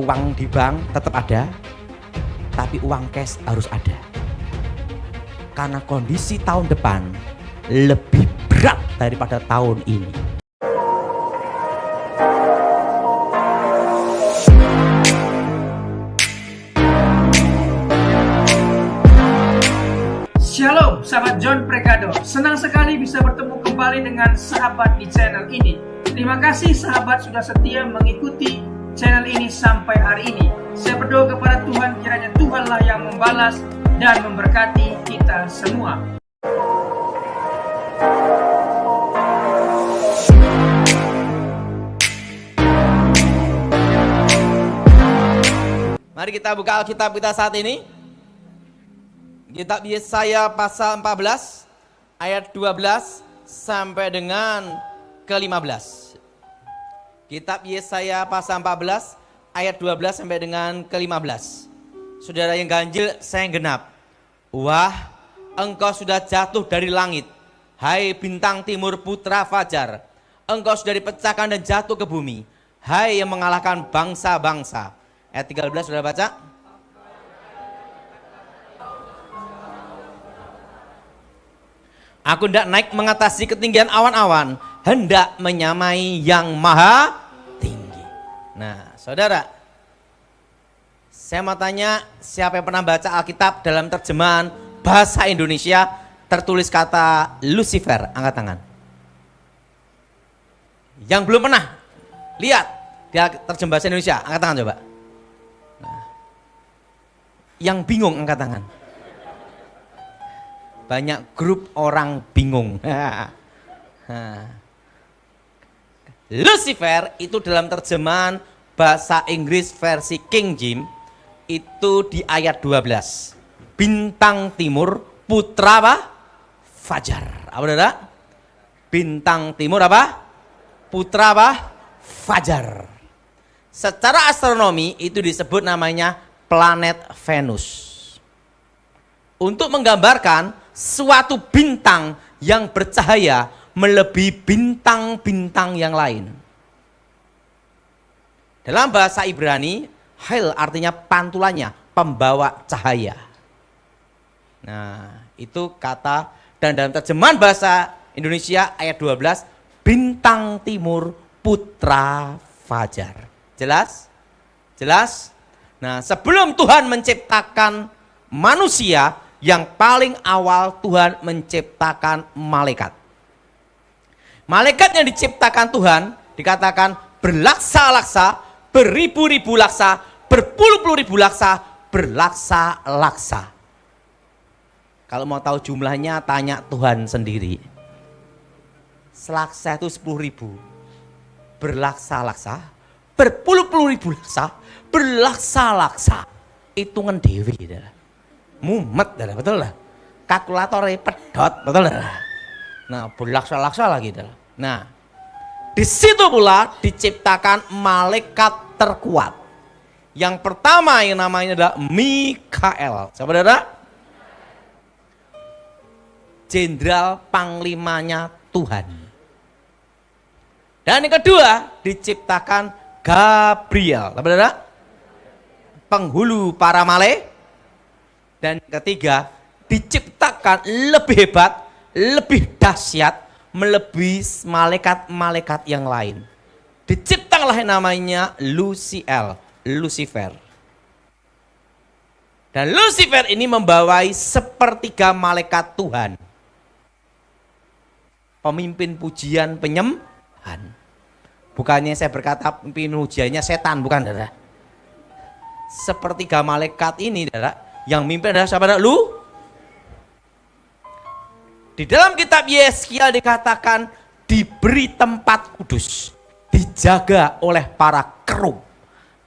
Uang di bank tetap ada, tapi uang cash harus ada. Karena kondisi tahun depan lebih berat daripada tahun ini. Shalom sahabat John Prekado, senang sekali bisa bertemu kembali dengan sahabat di channel ini. Terima kasih sahabat sudah setia mengikuti channel ini sampai hari ini. Saya berdoa kepada Tuhan, kiranya Tuhanlah yang membalas dan memberkati kita semua. Mari kita buka Alkitab kita saat ini. Kitab Yesaya pasal 14 ayat 12 sampai dengan ke-15. Kitab Yesaya pasal 14 ayat 12 sampai dengan ke-15. Saudara yang ganjil, saya yang genap. Wah, engkau sudah jatuh dari langit, hai bintang timur putra fajar. Engkau sudah dipecahkan dan jatuh ke bumi, hai yang mengalahkan bangsa-bangsa. Ayat 13 sudah baca? Aku hendak naik mengatasi ketinggian awan-awan, hendak menyamai yang maha tinggi. Nah, saudara, saya mau tanya, siapa yang pernah baca Alkitab dalam terjemahan bahasa Indonesia tertulis kata Lucifer? Angkat tangan. Yang belum pernah lihat di terjemahan bahasa Indonesia, angkat tangan coba. Nah, yang bingung angkat tangan. Banyak grup orang bingung. Lucifer itu dalam terjemahan bahasa Inggris versi King James itu di ayat 12. Bintang timur putra apa? Fajar. Apa saudara? Bintang timur apa? Putra apa? Fajar. Secara astronomi itu disebut namanya planet Venus. Untuk menggambarkan suatu bintang yang bercahaya melebihi bintang-bintang yang lain. Dalam bahasa Ibrani, Hail artinya pantulannya, pembawa cahaya. Nah, itu kata, dan dalam terjemahan bahasa Indonesia ayat 12, bintang timur putra fajar. Jelas? Jelas? Nah, sebelum Tuhan menciptakan manusia, yang paling awal Tuhan menciptakan malaikat. Malaikat yang diciptakan Tuhan dikatakan berlaksa-laksa, beribu-ribu laksa, berpuluh-puluh ribu laksa, berlaksa-laksa. Kalau mau tahu jumlahnya tanya Tuhan sendiri. Selaksa itu 10.000. Berlaksa-laksa, berpuluh-puluh ribu laksa, berlaksa-laksa. Hitungan dewi dah. Mumet, betul lah. Kalkulatornya pedot, betul lah. Nah, berlaksa-laksa lagi. Nah, di situ pula diciptakan malaikat terkuat. Yang pertama yang namanya adalah Mikael. Saudara, jenderal panglimanya Tuhan. Dan yang kedua diciptakan Gabriel. Saudara, penghulu para malaikat. Dan ketiga, diciptakan lebih hebat, lebih dahsyat, melebihi malaikat-malaikat yang lain. Diciptakanlah yang namanya Lucifer. Dan Lucifer ini membawai sepertiga malaikat Tuhan. Pemimpin pujian penyembahan. Bukannya saya berkata pemimpin pujiannya setan, bukan, saudara. Sepertiga malaikat ini, saudara, yang mimpin adalah siapa? Lu. Di dalam kitab Yeskiel dikatakan diberi tempat kudus, dijaga oleh para kerub.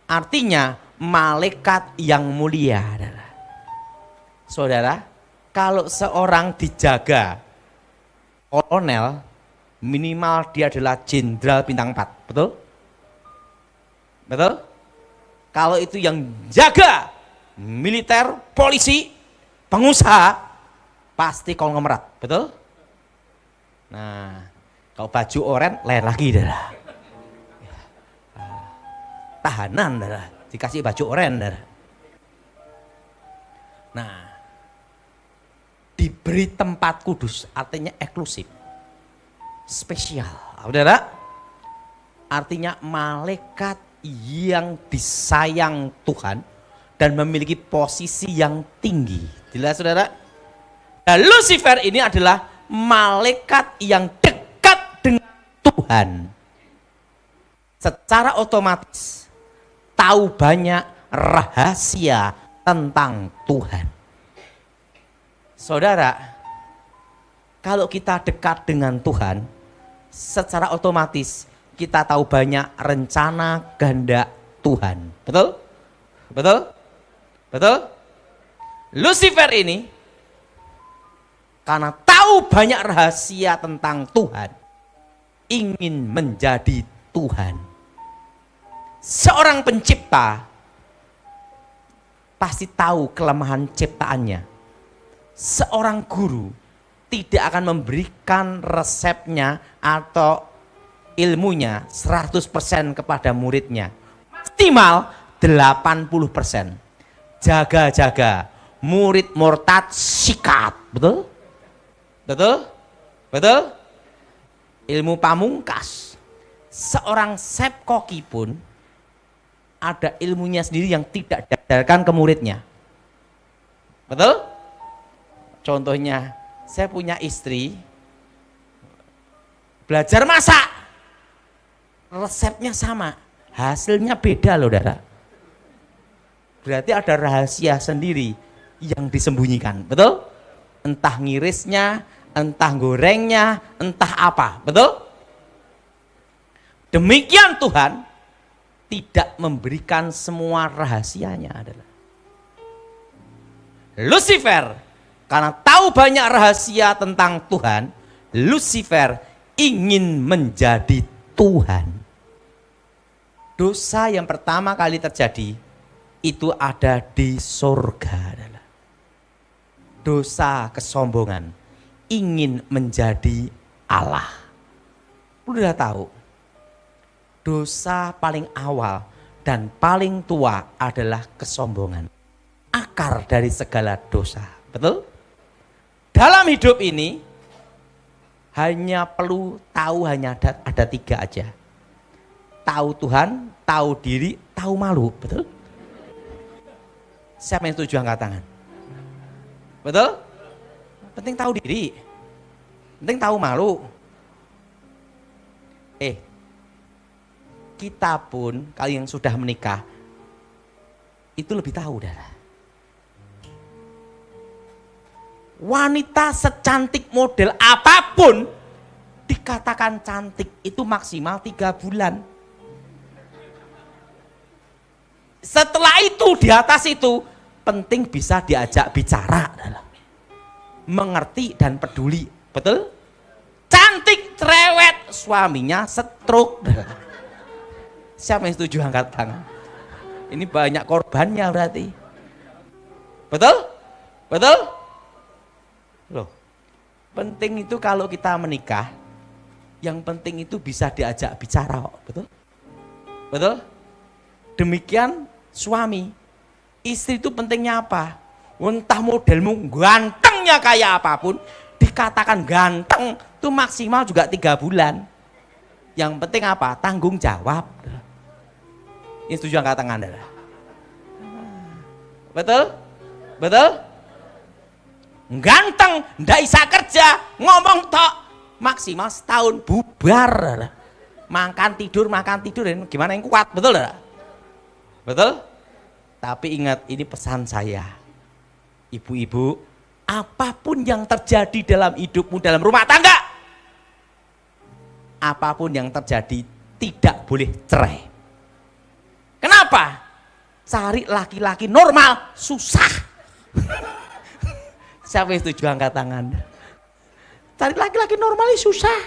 Artinya malaikat yang mulia. Saudara, kalau seorang dijaga kolonel, minimal dia adalah jenderal bintang 4, betul? Betul? Kalau itu yang jaga militer, polisi, pengusaha, pasti konglomerat, betul? Nah, kalau baju oranye lain lagi dah. Tahanan dah, dikasih baju oranye. Nah, diberi tempat kudus artinya eksklusif, spesial. Saudara, artinya malaikat yang disayang Tuhan dan memiliki posisi yang tinggi. Jelas saudara? Nah, Lucifer ini adalah malaikat yang dekat dengan Tuhan. Secara otomatis tahu banyak rahasia tentang Tuhan. Saudara, kalau kita dekat dengan Tuhan, secara otomatis kita tahu banyak rencana kehendak Tuhan. Betul? Betul? Betul? Lucifer ini karena tahu banyak rahasia tentang Tuhan, ingin menjadi Tuhan. Seorang pencipta pasti tahu kelemahan ciptaannya. Seorang guru tidak akan memberikan resepnya atau ilmunya 100% kepada muridnya. Maksimal 80%. Jaga-jaga, murid murtad sikat. Betul? Betul? Betul? Ilmu pamungkas. Seorang Sep Koki pun ada ilmunya sendiri yang tidak diajarkan ke muridnya. Betul? Contohnya, saya punya istri belajar masak. Resepnya sama, hasilnya beda loh, saudara. Berarti ada rahasia sendiri yang disembunyikan. Betul? Entah ngirisnya, entah gorengnya, entah apa. Betul? Demikian Tuhan tidak memberikan semua rahasianya adalah. Lucifer, karena tahu banyak rahasia tentang Tuhan, Lucifer ingin menjadi Tuhan. Dosa yang pertama kali terjadi itu ada di surga adalah dosa kesombongan, ingin menjadi Allah. Udah tahu, dosa paling awal dan paling tua adalah kesombongan. Akar dari segala dosa. Betul? Dalam hidup ini hanya perlu tahu hanya ada 3 aja. Tahu Tuhan, tahu diri, tahu malu. Betul? Siapa yang setuju angkat tangan? Betul? Penting tahu diri. Penting tahu malu. Kita pun kalau yang sudah menikah itu lebih tahu, saudara. Wanita secantik model apapun dikatakan cantik itu maksimal 3 bulan. Setelah itu, di atas itu penting bisa diajak bicara, mengerti dan peduli. Betul? Cantik cerewet, suaminya stroke. Siapa yang setuju angkat tangan? Ini banyak korbannya berarti. Betul? Betul? Loh, penting itu kalau kita menikah, yang penting itu bisa diajak bicara. Betul? Betul? Demikian suami. Istri itu pentingnya apa? Entah modelmu gantengnya kayak apapun, dikatakan ganteng itu maksimal juga 3 bulan. Yang penting apa? Tanggung jawab. Ini setuju angkat tangan, Anda. Betul? Betul? Ganteng, ndak bisa kerja, ngomong tok, maksimal setahun bubar. Makan tidur, gimana yang kuat, betul enggak? Betul? Tapi ingat, ini pesan saya. Ibu-ibu, apapun yang terjadi dalam hidupmu, dalam rumah tangga, apapun yang terjadi, tidak boleh cerai. Kenapa? Cari laki-laki normal susah. Siapa yang setuju angkat tangan? Cari laki-laki normal susah.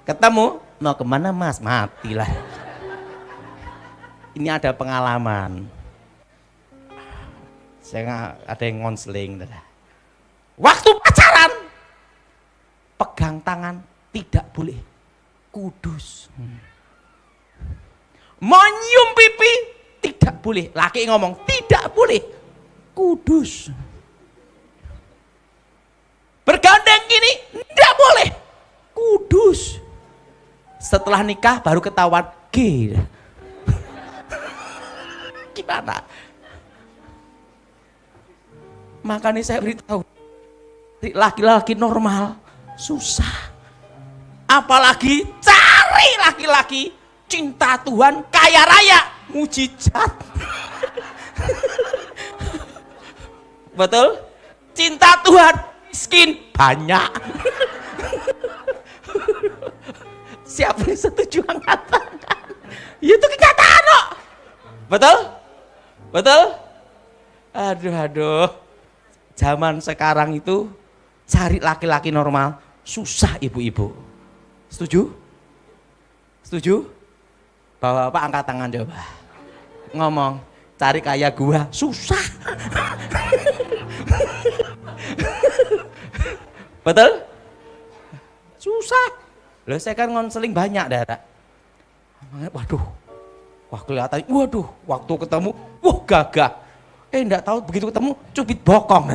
Ketemu, mau kemana mas? Matilah. Ini ada pengalaman. Saya ada yang konseling. Waktu pacaran, pegang tangan tidak boleh. kudus. Mau nyium pipi tidak boleh. Laki ngomong tidak boleh, kudus. Bergandeng gini tidak boleh, kudus. Setelah nikah baru ketahuan gay. Gimana? Makanya saya beritahu, laki-laki normal susah. Apalagi cari laki-laki cinta Tuhan kaya raya, mujizat. Betul? Cinta Tuhan miskin banyak. Siapa yang setuju angkatan? Itu kenyataan kok. Betul? Betul? Aduh. Zaman sekarang itu cari laki-laki normal susah, ibu-ibu. Setuju? Setuju? Bapak angkat tangan coba. Ngomong, cari kayak gua susah. Betul? Susah. Loh, saya kan konseling banyak, Dara. Waduh. Wah, kelihatan, waktu ketemu, gagah. Enggak tahu begitu ketemu cubit bokong.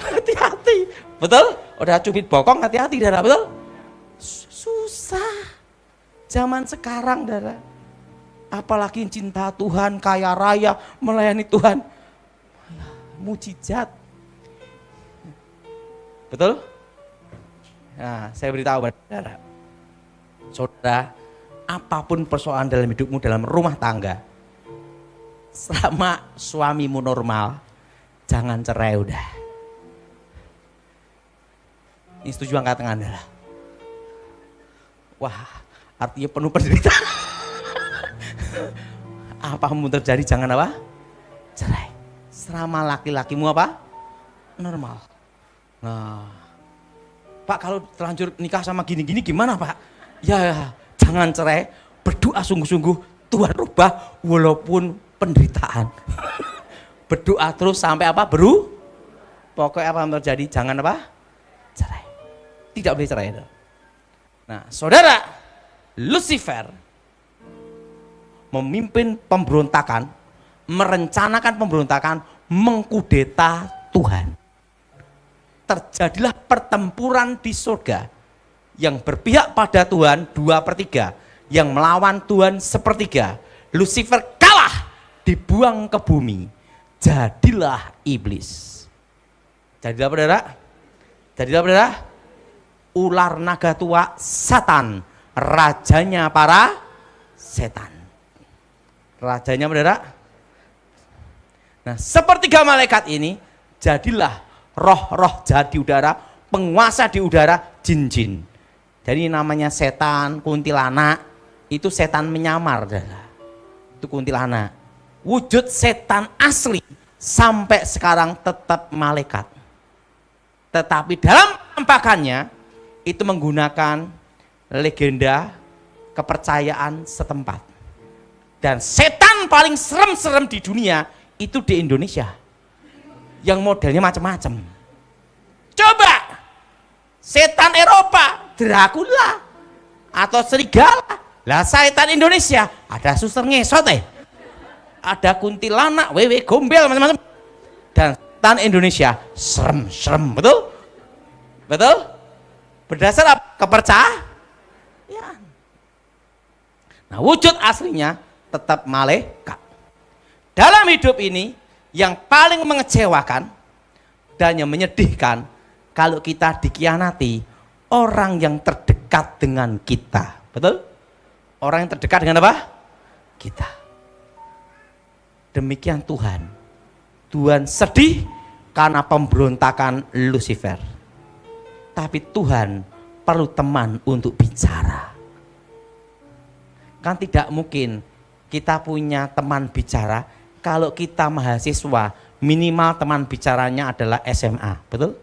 Hati-hati. Betul? Udah cubit bokong, hati-hati, Dara, betul? Susah. Zaman sekarang, Dara. Apalagi cinta Tuhan, kaya raya, melayani Tuhan. Mujizat. Betul? Nah, saya beritahu pada Dara. Saudara, apapun persoalan dalam hidupmu, dalam rumah tangga, selama suamimu normal, jangan cerai udah. Ini setuju angkat tangan, Dara. Wah, artinya penuh penderitaan. Apapun terjadi jangan apa? Cerai. Selama laki-lakimu apa? Normal. Nah, Pak, kalau terlanjur nikah sama gini-gini gimana, Pak? Ya, jangan cerai. Berdoa sungguh-sungguh, Tuhan rubah walaupun penderitaan. Berdoa terus sampai apa? Pokoknya apa yang terjadi jangan apa? Cerai. Tidak boleh cerai. Nah, saudara, Lucifer memimpin pemberontakan, merencanakan pemberontakan, mengkudeta Tuhan. Terjadilah pertempuran di surga. Yang berpihak pada Tuhan 2/3, yang melawan Tuhan 1/3. Lucifer kalah, dibuang ke bumi. Jadilah iblis. Jadilah apa, Saudara? Jadilah apa, Saudara? Ular naga tua, Satan, rajanya para setan. Rajanya, Saudara. Nah, 1/3 malaikat ini jadilah roh-roh jahat di udara, penguasa di udara, jin-jin. Jadi namanya setan, kuntilanak, itu setan menyamar, Saudara. Itu kuntilanak. Wujud setan asli sampai sekarang tetap malaikat. Tetapi dalam penampakannya itu menggunakan legenda kepercayaan setempat. Dan setan paling serem-serem di dunia itu di Indonesia. Yang modelnya macam-macam. Coba setan Eropa, Dracula atau serigala. Lah setan Indonesia ada suster ngesot ada kuntilanak, wewe gombel, macam-macam. Dan setan Indonesia serem-serem, betul? Betul? Berdasar apa? Kepercayaan. Nah, wujud aslinya tetap malaikat. Dalam hidup ini yang paling mengecewakan dan yang menyedihkan kalau kita dikhianati orang yang terdekat dengan kita. Betul? Orang yang terdekat dengan apa? Kita. Demikian Tuhan. Tuhan sedih karena pemberontakan Lucifer. Tapi Tuhan perlu teman untuk bicara. Kan tidak mungkin kita punya teman bicara kalau kita mahasiswa, minimal teman bicaranya adalah SMA. Betul?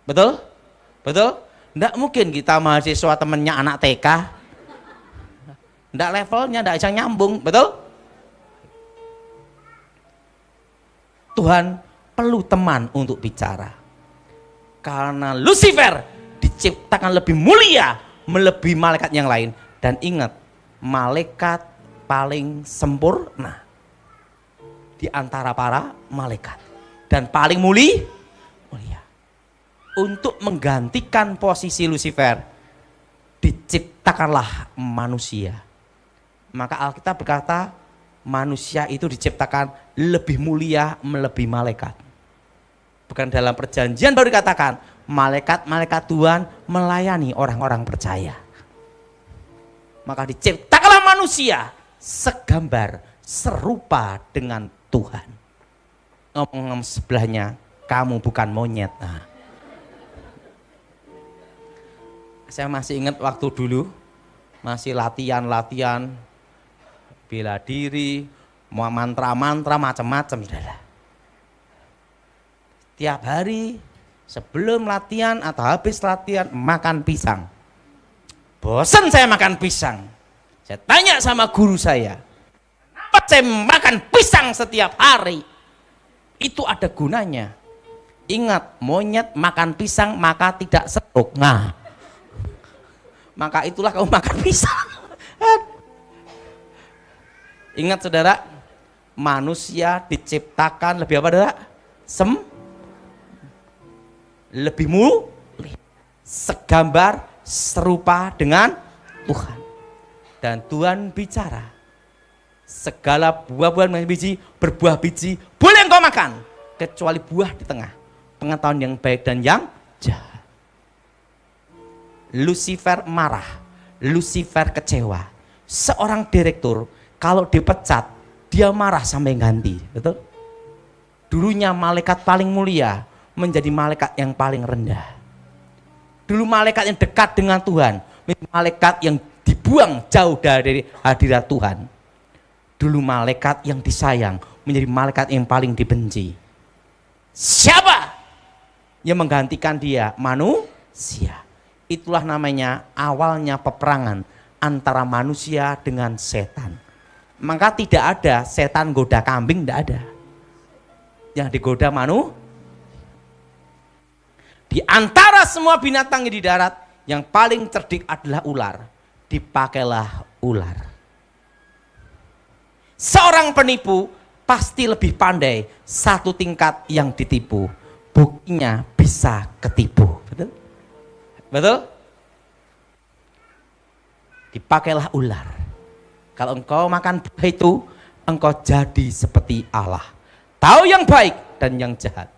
Betul? Betul? Tidak mungkin kita mahasiswa temannya anak TK. Tidak levelnya, tidak bisa nyambung. Betul? Tuhan perlu teman untuk bicara. Karena Lucifer diciptakan lebih mulia melebihi malaikat yang lain. Dan ingat, malaikat paling sempurna di antara para malaikat dan paling mulia. Untuk menggantikan posisi Lucifer, diciptakanlah manusia. Maka Alkitab berkata manusia itu diciptakan lebih mulia melebihi malaikat. Bukan dalam perjanjian baru dikatakan malaikat-malaikat Tuhan melayani orang-orang percaya. Maka diciptakanlah manusia segambar serupa dengan Tuhan. Ngomong sebelahnya, kamu bukan monyet. Nah, saya masih ingat waktu dulu masih latihan bela diri, mau mantra-mantra macam-macam, saudara. Tiap hari sebelum latihan atau habis latihan makan pisang. Bosan saya makan pisang. Saya tanya sama guru saya, kenapa saya makan pisang setiap hari? Itu ada gunanya. Ingat, monyet makan pisang maka tidak stroke. Nah, maka itulah kamu makan pisang. Ingat saudara, manusia diciptakan lebih apa saudara? Lebih mulia, segambar serupa dengan Tuhan. Dan Tuhan bicara, segala buah-buahan biji, berbuah biji boleh engkau makan, kecuali buah di tengah, pengetahuan yang baik dan yang jahat. Lucifer marah, Lucifer kecewa. Seorang direktur kalau dipecat, dia marah sampai ganti, betul? Dulunya malaikat paling mulia menjadi malaikat yang paling rendah. Dulu malaikat yang dekat dengan Tuhan, malaikat yang dibuang jauh dari hadirat Tuhan. Dulu malaikat yang disayang menjadi malaikat yang paling dibenci. Siapa yang menggantikan dia? Manusia. Itulah namanya awalnya peperangan antara manusia dengan setan. Maka tidak ada setan goda kambing, tidak ada. Yang digoda manusia. Di antara semua binatang di darat, yang paling cerdik adalah ular. Dipakailah ular. Seorang penipu pasti lebih pandai satu tingkat yang ditipu. Buktinya bisa ketipu. Betul? Betul? Dipakailah ular. Kalau engkau makan buah itu, engkau jadi seperti Allah. Tahu yang baik dan yang jahat.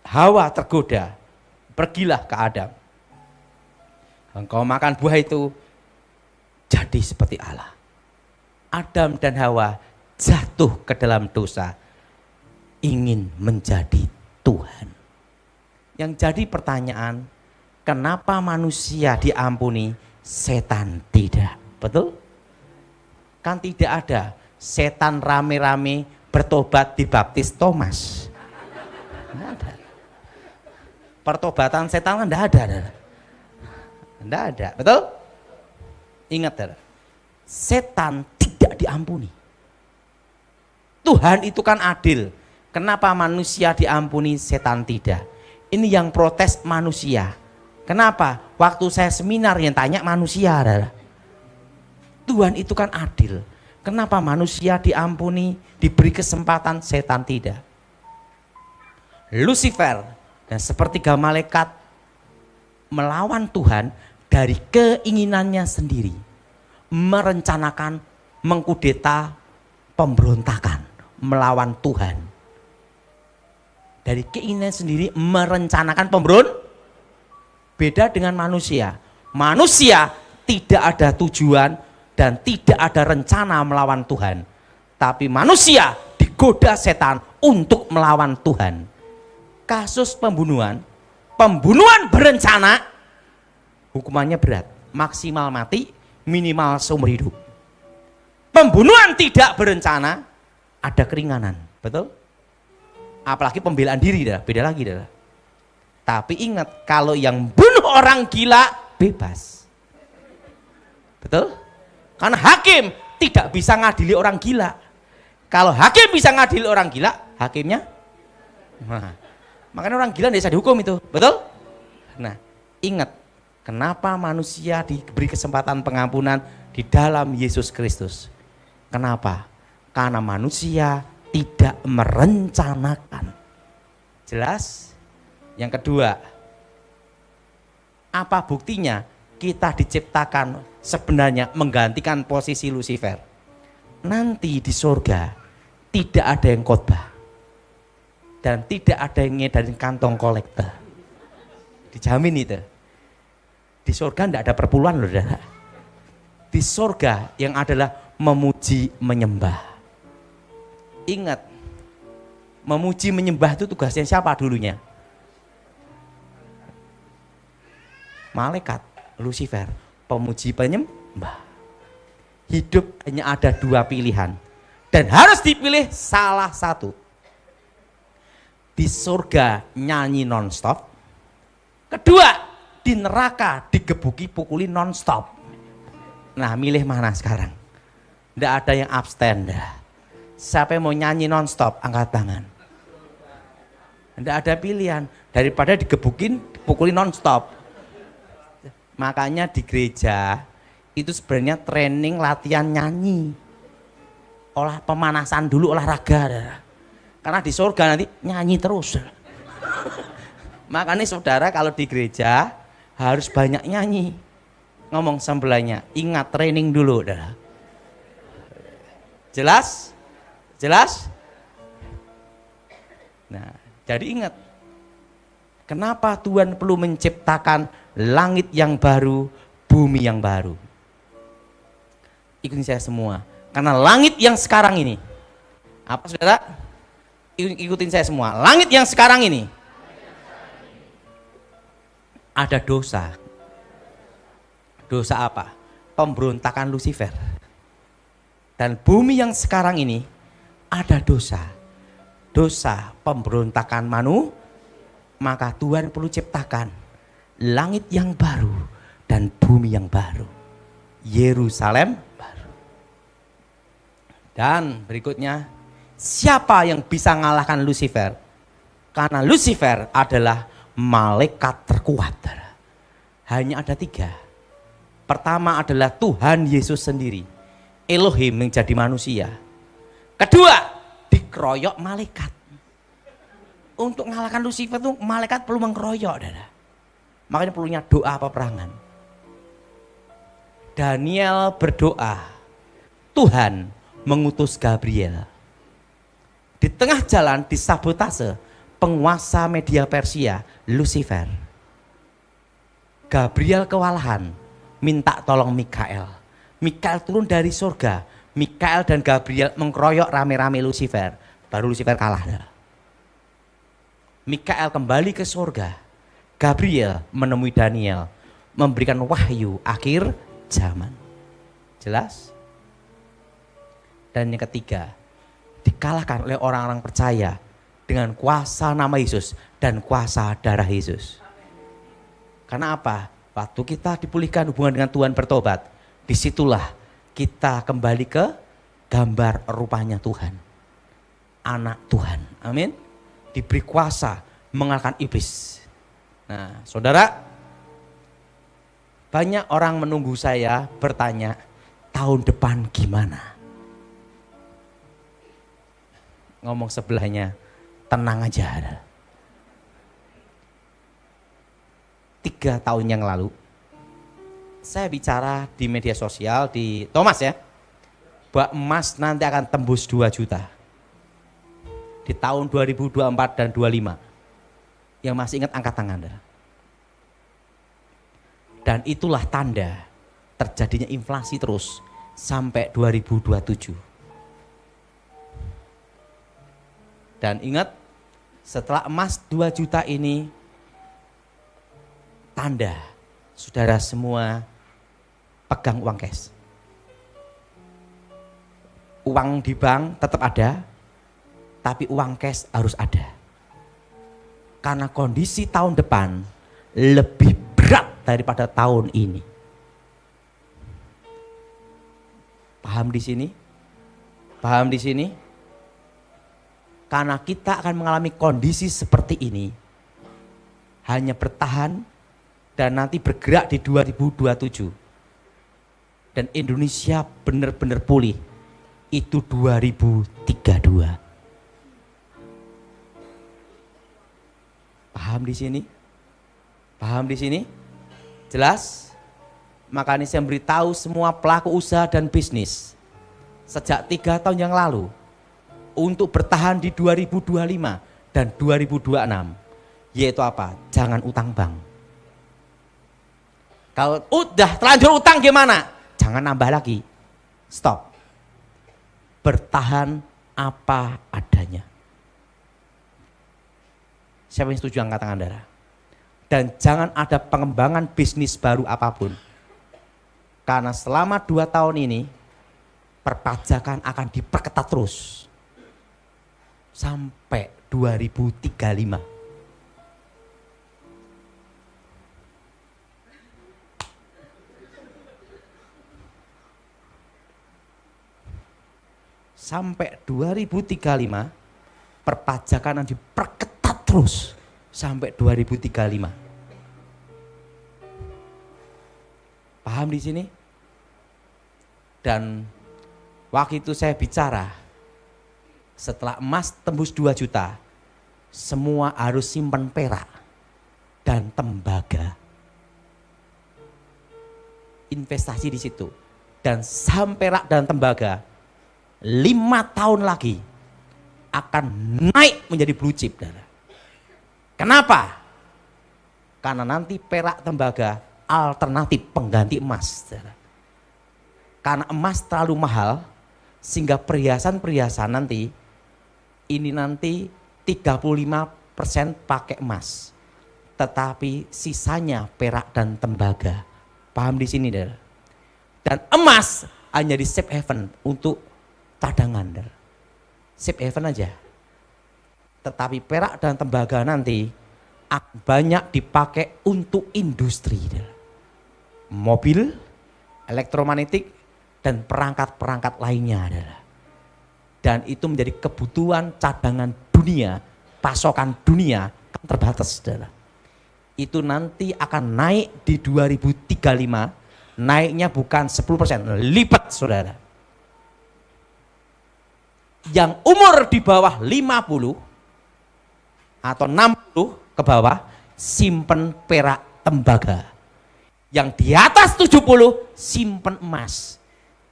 Hawa tergoda, pergilah ke Adam. Engkau makan buah itu, jadi seperti Allah. Adam dan Hawa jatuh ke dalam dosa, ingin menjadi Tuhan. Yang jadi pertanyaan, kenapa manusia diampuni, setan tidak? Betul? Kan tidak ada setan rame-rame bertobat dibaptis Thomas. Tidak ada. Pertobatan setan kan tidak ada. Tidak ada, betul? Ingat, saudara. Setan tidak diampuni. Tuhan itu kan adil. Kenapa manusia diampuni, setan tidak? Ini yang protes manusia. Kenapa? Waktu saya seminar yang tanya manusia, saudara. Tuhan itu kan adil. Kenapa manusia diampuni, diberi kesempatan, setan tidak? Lucifer dan sepertiga malaikat melawan Tuhan dari keinginannya sendiri, merencanakan mengkudeta, pemberontakan melawan Tuhan. Dari keinginan sendiri merencanakan pemberontakan. Beda dengan manusia. Manusia tidak ada tujuan dan tidak ada rencana melawan Tuhan. Tapi manusia digoda setan untuk melawan Tuhan. Kasus pembunuhan berencana, hukumannya berat, maksimal mati, minimal seumur hidup. Pembunuhan tidak berencana, ada keringanan, betul? Apalagi pembelaan diri, beda lagi. Tapi ingat, kalau yang bunuh orang gila, bebas. Betul? Karena hakim tidak bisa ngadili orang gila. Kalau hakim bisa ngadili orang gila, hakimnya? Nah, makanya orang gila tidak bisa dihukum itu, betul? Nah, Ingat, kenapa manusia diberi kesempatan pengampunan di dalam Yesus Kristus? Kenapa? Karena manusia tidak merencanakan. Jelas? Yang kedua, apa buktinya kita diciptakan sebenarnya menggantikan posisi Lucifer? Nanti di surga tidak ada yang khotbah dan tidak ada yang ngedarin kantong kolektor. Dijamin itu. Di surga tidak ada perpuluhan loh, saudara. Di surga yang adalah memuji menyembah. Ingat, memuji menyembah itu tugasnya siapa dulunya? Malaikat, Lucifer, pemuji penyembah. Hidup hanya ada dua pilihan dan harus dipilih salah satu. Di surga nyanyi nonstop. Kedua, di neraka digebuki pukuli nonstop. Nah, milih mana sekarang? Tidak ada yang abstain dah. Siapa yang mau nyanyi nonstop, angkat tangan. Tidak ada pilihan daripada digebukin pukuli nonstop. Makanya di gereja itu sebenarnya training latihan nyanyi. Olah pemanasan dulu, olahraga dah. Karena di surga nanti nyanyi terus. Makanya saudara kalau di gereja harus banyak nyanyi. Ngomong sebelahnya, ingat training dulu. Dah. Jelas? Jelas? Nah, jadi ingat. Kenapa Tuhan perlu menciptakan langit yang baru, bumi yang baru? Ikutin saya semua. Karena langit yang sekarang ini, apa saudara? Ikutin saya semua. Langit yang sekarang ini ada dosa. Dosa apa? Pemberontakan Lucifer. Dan bumi yang sekarang ini ada dosa. Dosa pemberontakan manusia. Maka Tuhan perlu ciptakan langit yang baru dan bumi yang baru. Yerusalem baru. Dan berikutnya, siapa yang bisa mengalahkan Lucifer? Karena Lucifer adalah malaikat terkuat. Hanya ada 3. Pertama adalah Tuhan Yesus sendiri. Elohim menjadi manusia. Kedua, dikeroyok malaikat. Untuk mengalahkan Lucifer itu malaikat perlu mengkeroyok. Makanya perlunya doa peperangan. Daniel berdoa. Tuhan mengutus Gabriel. Di tengah jalan disabotase penguasa media Persia, Lucifer. Gabriel kewalahan, minta tolong Mikael. Mikael turun dari surga. Mikael dan Gabriel mengkeroyok rame-rame Lucifer. Baru Lucifer kalah. Mikael kembali ke surga. Gabriel menemui Daniel, memberikan wahyu akhir zaman. Jelas? Dan yang ketiga, dikalahkan oleh orang-orang percaya dengan kuasa nama Yesus dan kuasa darah Yesus. Karena apa? Waktu kita dipulihkan hubungan dengan Tuhan, bertobat, disitulah kita kembali ke gambar rupanya Tuhan. Anak Tuhan. Amin. Diberi kuasa mengalahkan iblis. Nah, saudara, banyak orang menunggu saya bertanya, tahun depan gimana? Ngomong sebelahnya, tenang aja. 3 tahun yang lalu, saya bicara di media sosial, di Thomas ya, bahwa emas nanti akan tembus 2 juta. Di tahun 2024 dan 25. Yang masih ingat angkat tangan. Dan itulah tanda terjadinya inflasi terus sampai 2027. Dan ingat, setelah emas 2 juta ini, tanda saudara semua pegang uang cash. Uang di bank tetap ada, tapi uang cash harus ada. Karena kondisi tahun depan lebih berat daripada tahun ini. Paham di sini? Paham di sini? Karena kita akan mengalami kondisi seperti ini, hanya bertahan dan nanti bergerak di 2027. Dan Indonesia benar-benar pulih itu 2032. Paham di sini? Paham di sini? Jelas? Makanya saya memberitahu semua pelaku usaha dan bisnis sejak 3 tahun yang lalu untuk bertahan di 2025 dan 2026, yaitu apa? Jangan utang bank. Kalau udah terlanjur utang gimana? Jangan nambah lagi. Stop. Bertahan apa adanya. Siapa yang setuju angkat tangan, saudara? Dan jangan ada pengembangan bisnis baru apapun. Karena selama 2 tahun ini perpajakan akan diperketat terus sampai 2035. Sampai 2035 perpajakan akan diperketat terus sampai 2035. Paham di sini? Dan waktu itu saya bicara, setelah emas tembus 2 juta, semua harus simpan perak dan tembaga. Investasi di situ. Dan saham perak dan tembaga 5 tahun lagi akan naik menjadi blue chip. Kenapa? Karena nanti perak tembaga alternatif pengganti emas. Karena emas terlalu mahal, sehingga perhiasan-perhiasan nanti, ini nanti 35% pakai emas. Tetapi sisanya perak dan tembaga. Paham di sini, saudara? Dan emas hanya di safe haven untuk cadangan. Safe haven aja. Tetapi perak dan tembaga nanti banyak dipakai untuk industri. Mobil, elektromagnetik, dan perangkat-perangkat lainnya adalah. Dan itu menjadi kebutuhan cadangan dunia, pasokan dunia kan terbatas. Adalah. Itu nanti akan naik di 2035, naiknya bukan 10%, lipat saudara. Yang umur di bawah 50 atau 60 ke bawah, simpen perak tembaga. Yang di atas 70, simpen emas.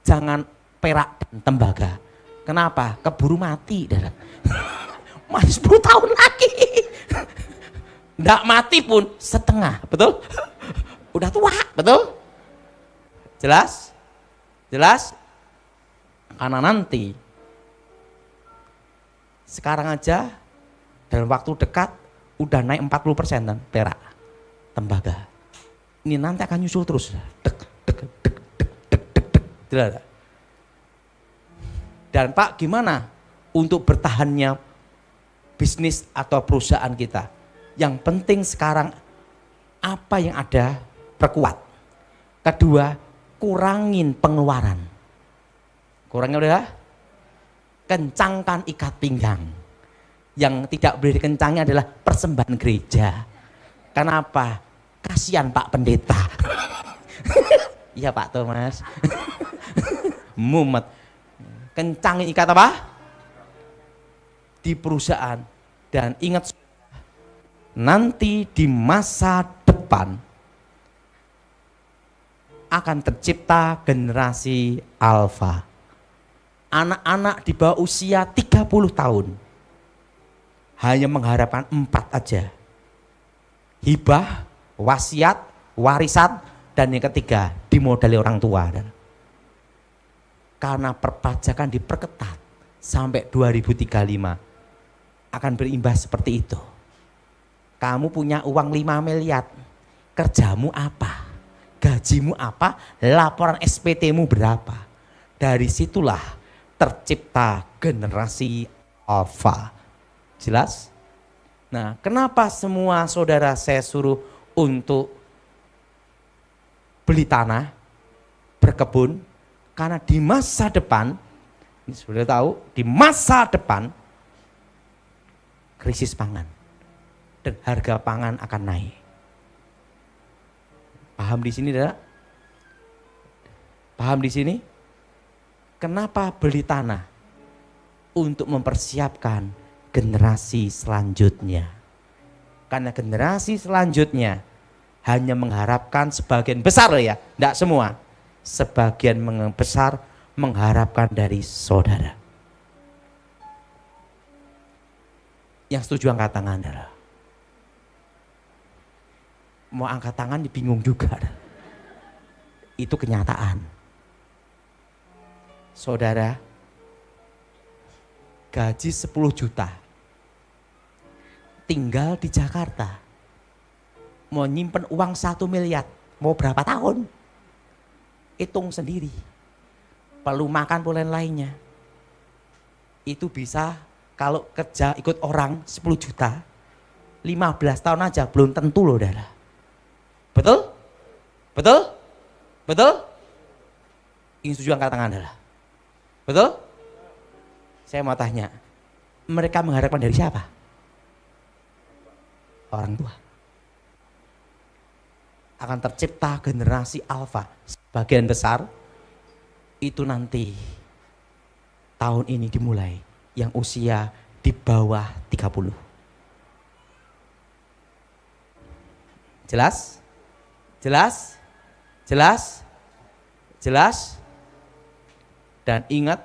Jangan perak dan tembaga. Kenapa? Keburu mati. Masih 10 tahun lagi. Nggak mati pun setengah, betul? Udah tua, betul? Jelas? Jelas? Karena nanti, sekarang aja, dalam waktu dekat, udah naik 40% dan perak, tembaga. Ini nanti akan nyusul terus. Dek, dek, dek, dek, dek, dek, dek. Dan Pak, gimana untuk bertahannya bisnis atau perusahaan kita? Yang penting sekarang apa yang ada perkuat. Kedua, kurangin pengeluaran. Kurangnya udah? Kencangkan ikat pinggang. Yang tidak boleh dikencangnya adalah persembahan gereja. Kenapa? Kasihan Pak Pendeta. Iya Pak Thomas. Mumet. Kencangin ikat apa? Di perusahaan. Dan ingat, nanti di masa depan akan tercipta generasi alfa. Anak-anak di bawah usia 30 tahun hanya mengharapkan 4 aja. Hibah, wasiat, warisan, dan yang ketiga dimodali orang tua. Karena perpajakan diperketat sampai 2035 akan berimbas seperti itu. Kamu punya uang 5 miliar, kerjamu apa? Gajimu apa? Laporan SPT-mu berapa? Dari situlah tercipta generasi alfa. Jelas? Nah, kenapa semua saudara saya suruh untuk beli tanah, berkebun? Karena di masa depan, ini sudah tahu, di masa depan krisis pangan dan harga pangan akan naik. Paham di sini, saudara? Paham di sini? Kenapa beli tanah? Untuk mempersiapkan generasi selanjutnya. Karena generasi selanjutnya hanya mengharapkan sebagian besar loh ya, tidak semua. Sebagian besar mengharapkan dari saudara. Yang setuju angkat tangan, saudara. Mau angkat tangan bingung juga. Itu kenyataan. Saudara, gaji 10 juta. Tinggal di Jakarta. Mau nyimpen uang 1 miliar. Mau berapa tahun? Hitung sendiri. Perlu makan pula lainnya. Itu bisa kalau kerja ikut orang 10 juta. 15 tahun aja belum tentu loh, saudara. Betul? Betul? Betul? Ingin setuju angkat tangan, saudara. Betul? Saya mau tanya, mereka mengharapkan dari siapa? Orang tua. Akan tercipta generasi alfa. Sebagian besar itu nanti tahun ini dimulai yang usia di bawah 30. Jelas? Jelas? Jelas? Jelas? Dan ingat,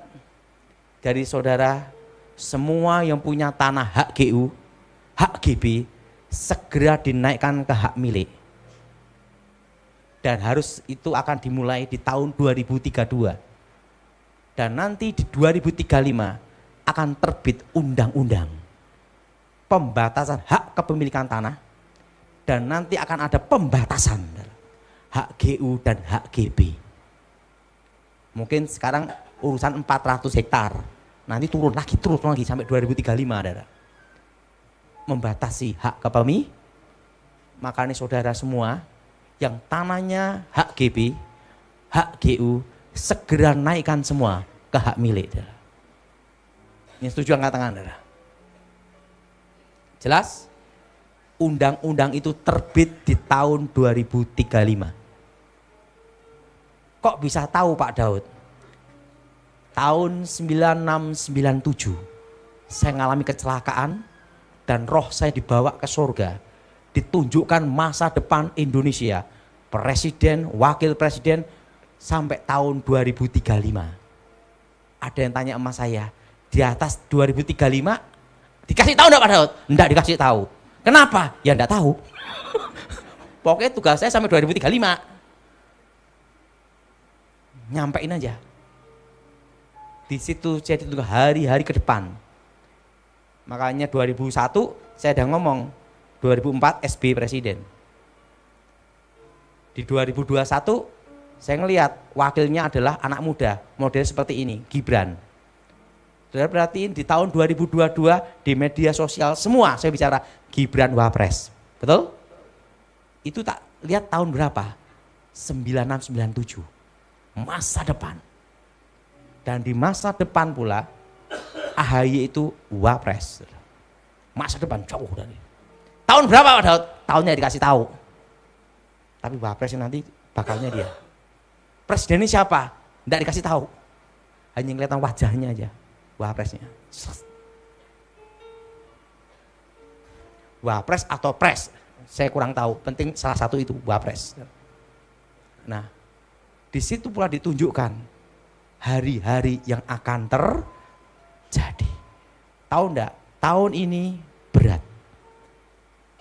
dari saudara semua yang punya tanah hak GU, hak GB, segera dinaikkan ke hak milik. Dan harus itu akan dimulai di tahun 2032. Dan nanti di 2035 akan terbit undang-undang pembatasan hak kepemilikan tanah. Dan nanti akan ada pembatasan hak GU dan hak GB. Mungkin sekarang urusan 400 hektar, nanti turun lagi sampai 2035, saudara. Membatasi hak kepemilikan. Makanya saudara semua yang tanahnya hak GB, hak GU, segera naikkan semua ke hak milik, saudara. Ini setuju angkat tangan, saudara. Jelas? Undang-undang itu terbit di tahun 2035. Kok bisa tahu Pak Daud? Tahun 9697 saya mengalami kecelakaan dan roh saya dibawa ke surga. Ditunjukkan masa depan Indonesia, presiden, wakil presiden sampai tahun 2035. Ada yang tanya sama saya, di atas 2035 dikasih tahu enggak Pak Daud? Enggak dikasih tahu. Kenapa? Ya enggak tahu. Pokoknya tugas saya sampai 2035. Nyampein aja. Di situ saya ditunggu hari-hari ke depan. Makanya 2001 saya udah ngomong, 2004 SBY presiden. Di 2021 saya ngelihat wakilnya adalah anak muda, model seperti ini, Gibran. Saudara perhatiin di tahun 2022 di media sosial semua saya bicara Gibran Wapres. Betul? Itu tak lihat tahun berapa? 9697. Masa depan. Dan di masa depan pula AHY itu Wapres. Masa depan jauh dari. Tahun berapa Pak Daud? Tahunnya dikasih tahu. Tapi Wapres nanti bakalnya dia. Presidennya siapa? Tidak dikasih tahu. Hanya kelihatan wajahnya aja. Wapresnya. Wapres atau pres? Saya kurang tahu. Penting salah satu itu Wapres. Nah, di situ pula ditunjukkan hari-hari yang akan terjadi. Tahu enggak? Tahun ini berat.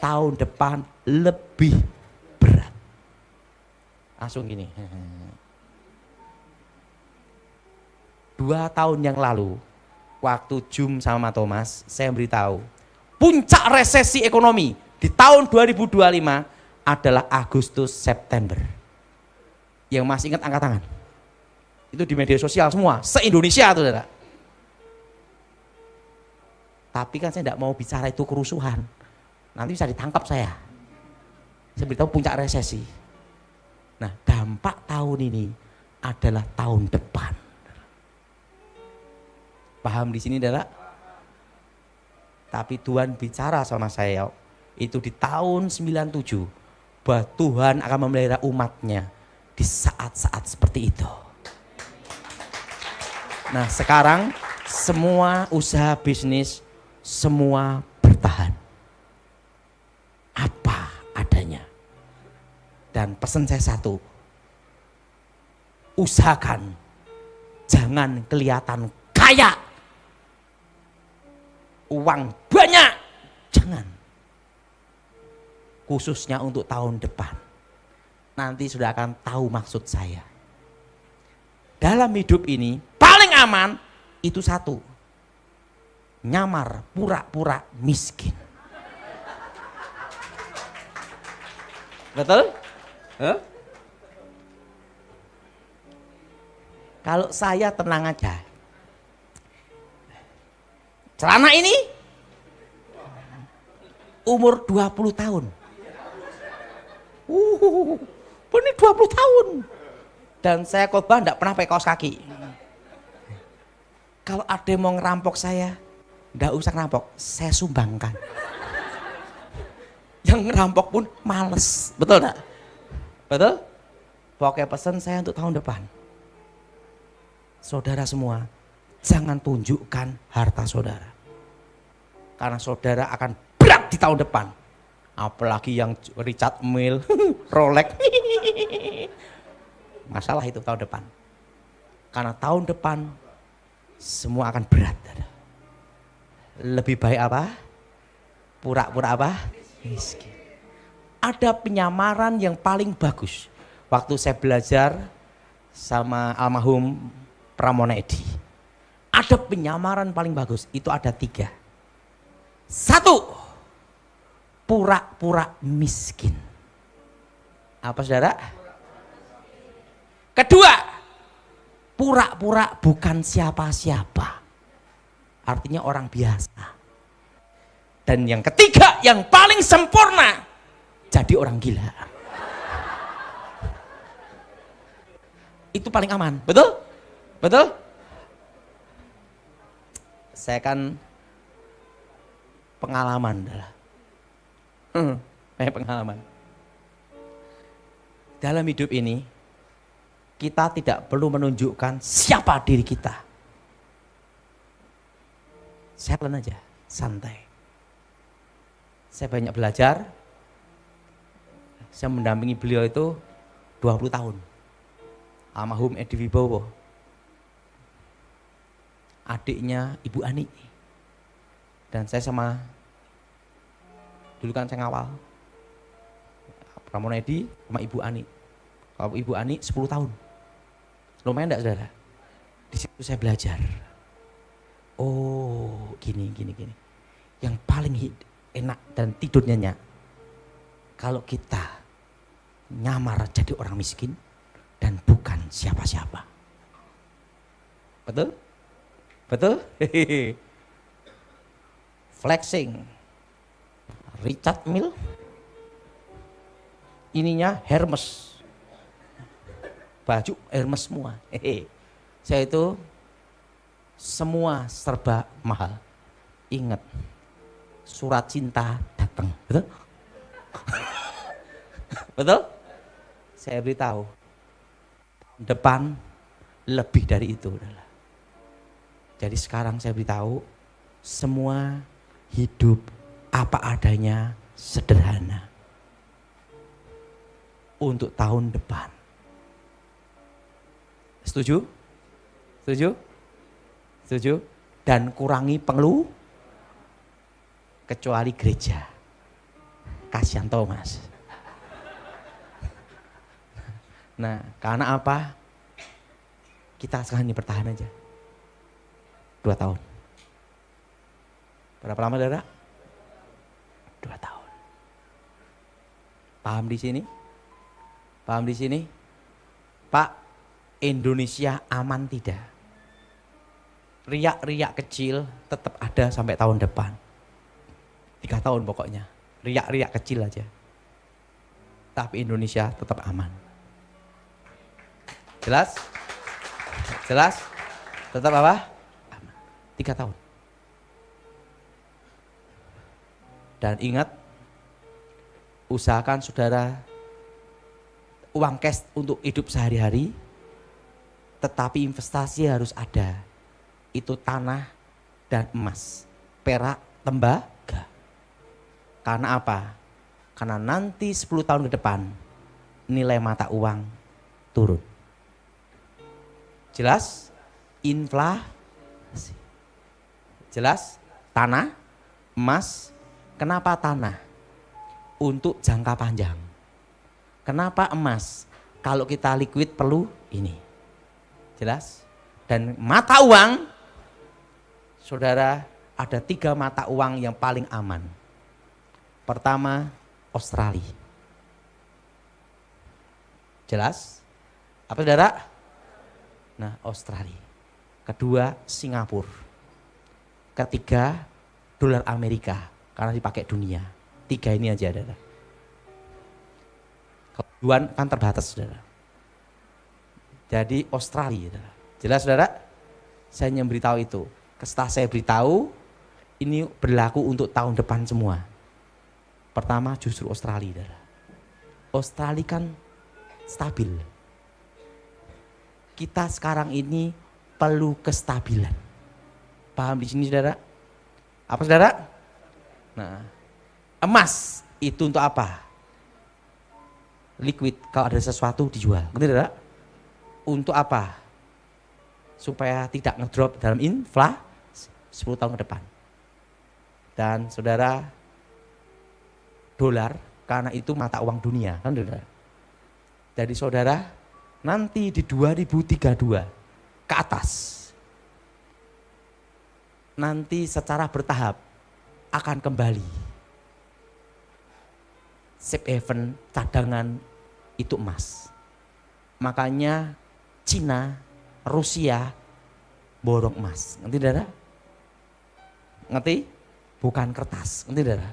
Tahun depan lebih berat. Langsung gini. 2 tahun yang lalu, waktu Zoom sama Thomas, saya beritahu, puncak resesi ekonomi di tahun 2025 adalah Agustus September. Yang masih ingat angkat tangan. Itu di media sosial semua, se-Indonesia tuh, saudara. Tapi kan saya tidak mau bicara itu kerusuhan. Nanti bisa ditangkap saya. Saya beritahu puncak resesi. Nah, dampak tahun ini adalah tahun depan. Paham di sini, saudara? Tapi Tuhan bicara sama saya itu di tahun 97 bahwa Tuhan akan memelihara umatnya di saat-saat seperti itu. Nah sekarang semua usaha bisnis semua bertahan. Apa adanya. Dan pesan saya satu, usahakan jangan kelihatan kaya, uang banyak, jangan. Khususnya untuk tahun depan. Nanti sudah akan tahu maksud saya. Dalam hidup ini paling aman itu satu, nyamar pura-pura miskin. Betul? Huh? Kalau saya tenang aja. Celana ini umur 20 tahun. Ini 20 tahun. Dan saya khotbah enggak pernah pakai kaos kaki. Kalau ada yang mau ngerampok saya, enggak usah ngerampok, saya sumbangkan. Yang ngerampok pun males, betul enggak? Betul? Pokoknya pesan saya untuk tahun depan. Saudara semua, jangan tunjukkan harta saudara. Karena saudara akan berat di tahun depan. Apalagi yang Richard Mille, Rolex. Masalah itu tahun depan. Karena tahun depan semua akan berat. Lebih baik apa? Pura-pura apa? Miskin. Ada penyamaran yang paling bagus. Waktu saya belajar sama almarhum Pramono Edi. Ada penyamaran paling bagus. Itu ada 3. 1. Pura-pura miskin. Apa saudara? Kedua, pura-pura bukan siapa-siapa. Artinya orang biasa. Dan yang ketiga, yang paling sempurna, jadi orang gila. Itu paling aman, betul? Betul? Saya kan pengalaman adalah. Banyak pengalaman. Dalam hidup ini, kita tidak perlu menunjukkan siapa diri kita. Silent aja, santai. Saya banyak belajar. Saya mendampingi beliau itu 20 tahun. Almarhum Edi Wibowo. Adiknya Ibu Ani. Dan saya sama, dulu kan saya ngawal. Pramono Edi sama Ibu Ani. Kalau Ibu Ani 10 tahun. Lumayan enggak saudara? Di situ saya belajar. Oh, gini. Yang paling enak dan tidur nyenyak. Kalau kita nyamar jadi orang miskin dan bukan siapa-siapa. Betul? Betul? Flexing. Richard Mille. Ininya Hermes. Baju Hermes semua. Saya itu semua serba mahal. Ingat, surat cinta datang. Betul? Betul? Saya beritahu, depan lebih dari itu. Jadi sekarang saya beritahu, semua hidup apa adanya, sederhana. Untuk tahun depan. Setuju? Setuju? Setuju? Dan kurangi pengeluh kecuali gereja. Kasihan Thomas. Nah, karena apa? Kita sekarang ini bertahan aja. 2 tahun. Berapa lama, saudara? 2 tahun. Paham di sini? Paham di sini? Pak, Indonesia aman tidak? Riak-riak kecil tetap ada sampai tahun depan. 3 tahun pokoknya. Riak-riak kecil aja. Tapi Indonesia tetap aman. Jelas? Jelas? Tetap apa? Aman. 3 tahun. Dan ingat, usahakan saudara uang cash untuk hidup sehari-hari, tetapi investasi harus ada. Itu tanah dan emas, perak, tembaga. Karena apa? Karena nanti 10 tahun ke depan nilai mata uang turun. Jelas? Inflasi. Jelas? Tanah, emas. Kenapa tanah? Untuk jangka panjang. Kenapa emas? Kalau kita liquid perlu ini. Jelas? Dan mata uang, saudara, ada 3 mata uang yang paling aman. Pertama, Australia. Jelas? Apa saudara? Nah, Australia. Kedua, Singapura. Ketiga, dolar Amerika. Karena dipakai dunia. 3 ini aja, saudara. Kebutuhan kan terbatas, saudara. Jadi Australia, saudara. Jelas, saudara? Saya hanya beritahu itu. Setelah saya beritahu, ini berlaku untuk tahun depan semua. Pertama justru Australia, saudara. Australia kan stabil. Kita sekarang ini perlu kestabilan. Paham di sini, saudara? Apa, saudara? Nah, emas itu untuk apa? Liquid, kalau ada sesuatu dijual. Ngerti, saudara? Untuk apa? Supaya tidak ngedrop dalam inflasi 10 tahun ke depan. Dan saudara, dolar karena itu mata uang dunia, kan saudara? Jadi saudara, nanti di 2032 ke atas, nanti secara bertahap akan kembali. Safe haven cadangan itu emas. Makanya Cina, Rusia borong emas. Ngerti, saudara? Ngerti? Bukan kertas. Ngerti, saudara?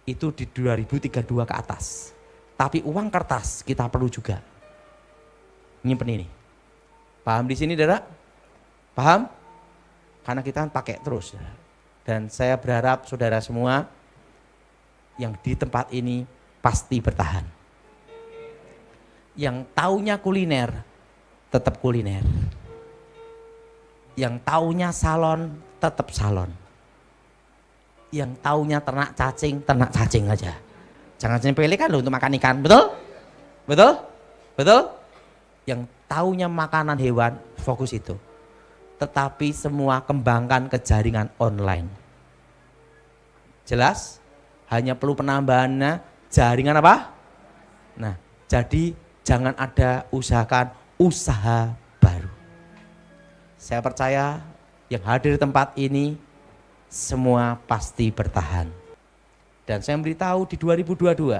Itu di 2032 ke atas. Tapi uang kertas kita perlu juga nyimpen ini. Paham di sini, saudara? Paham? Karena kita kan pakai terus, saudara. Dan saya berharap saudara semua yang di tempat ini pasti bertahan. Yang taunya kuliner tetap kuliner. Yang taunya salon tetap salon. Yang taunya ternak cacing aja. Jangan sepelekan loh untuk makan ikan, betul? Betul? Betul? Yang taunya makanan hewan, fokus itu. Tetapi semua kembangkan ke jaringan online. Jelas? Hanya perlu penambahannya jaringan apa? Nah, jadi jangan ada usahakan usaha baru. Saya percaya yang hadir di tempat ini semua pasti bertahan. Dan saya beritahu di 2022